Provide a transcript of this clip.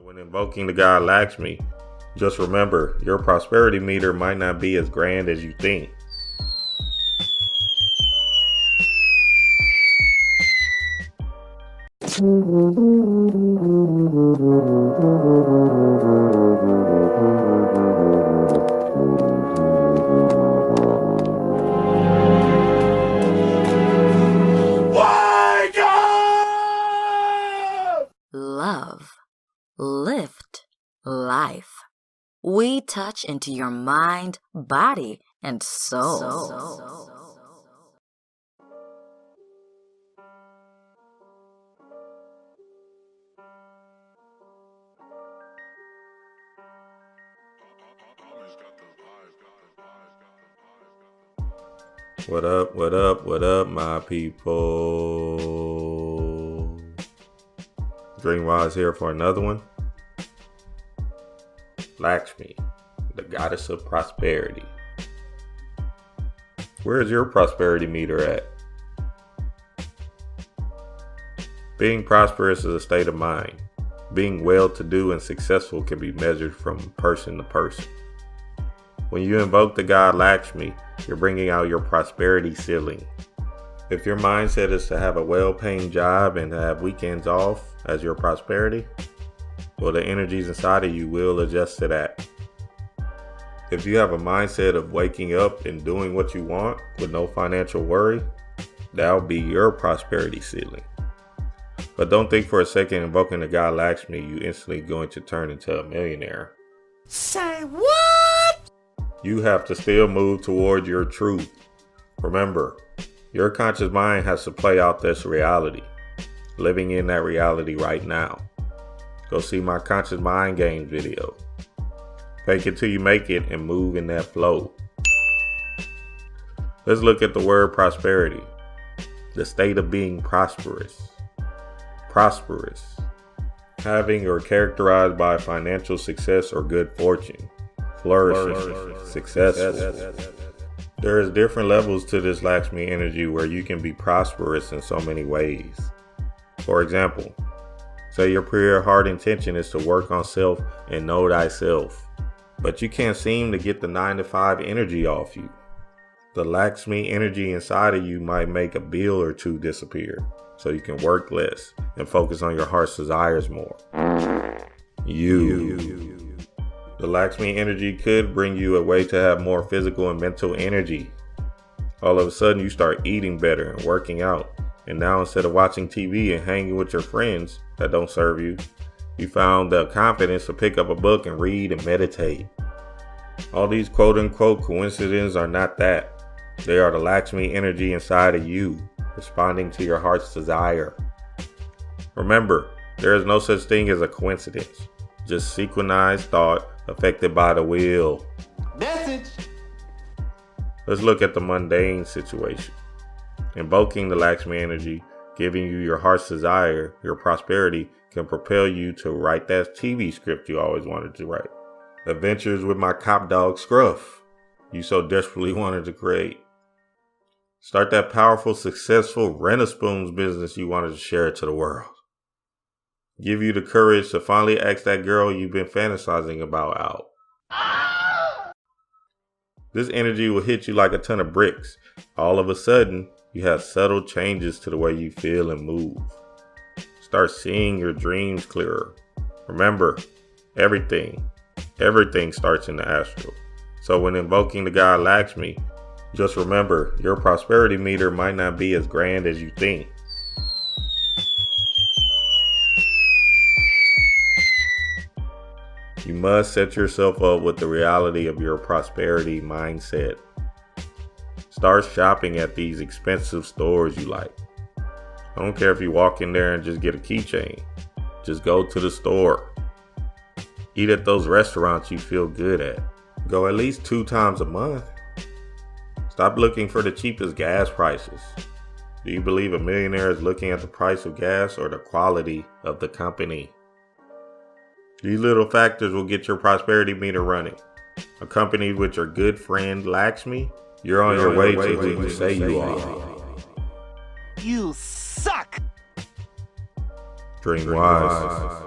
when invoking the god Lakshmi, just remember your prosperity meter might not be as grand as you think. Love, lift, life. We touch into your mind, body, and soul. What up, what up, what up, my people? Dreamwise here for another one. Lakshmi, the goddess of prosperity. Where's your prosperity meter at? Being prosperous is a state of mind. Being well-to-do and successful can be measured from person to person. When you invoke the god Lakshmi, you're bringing out your prosperity ceiling. If your mindset is to have a well-paying job and to have weekends off as your prosperity, well, the energies inside of you will adjust to that. If you have a mindset of waking up and doing what you want with no financial worry, that'll be your prosperity ceiling. But don't think for a second invoking the god Lakshmi, you instantly going to turn into a millionaire. Say what? You have to still move toward your truth. Remember, your conscious mind has to play out this reality, living in that reality right now. Go see my conscious mind games video. Fake it till you make it and move in that flow. Let's look at the word prosperity. The state of being prosperous. Prosperous. Having or characterized by financial success or good fortune. Flourishing. Successful. There is different levels to this Lakshmi energy where you can be prosperous in so many ways. For example, say your pure heart intention is to work on self and know thyself, but you can't seem to get the 9-to-5 energy off you. The Lakshmi energy inside of you might make a bill or two disappear, so you can work less and focus on your heart's desires more. The Lakshmi energy could bring you a way to have more physical and mental energy. All of a sudden you start eating better and working out. And now instead of watching TV and hanging with your friends that don't serve you, you found the confidence to pick up a book and read and meditate. All these quote unquote coincidences are not that. They are the Lakshmi energy inside of you, responding to your heart's desire. Remember, there is no such thing as a coincidence, just synchronized thought affected by the will. Message. Let's look at the mundane situation. Invoking the Lakshmi energy, giving you your heart's desire, your prosperity, can propel you to write that TV script you always wanted to write. Adventures with my cop dog Scruff, you so desperately wanted to create. Start that powerful, successful Rent-A-Spoons business you wanted to share to the world. Give you the courage to finally ask that girl you've been fantasizing about out. This energy will hit you like a ton of bricks. All of a sudden, you have subtle changes to the way you feel and move. Start seeing your dreams clearer. Remember, everything starts in the astral. So when invoking the god Lakshmi, just remember your prosperity meter might not be as grand as you think. You must set yourself up with the reality of your prosperity mindset. Start shopping at these expensive stores you like. I don't care if you walk in there and just get a keychain. Just go to the store. Eat at those restaurants you feel good at. Go at least 2 times a month. Stop looking for the cheapest gas prices. Do you believe a millionaire is looking at the price of gas or the quality of the company? These little factors will get your prosperity meter running. Accompanied with your good friend Lakshmi, you're on your way to who you say you are. You suck. Dream wise.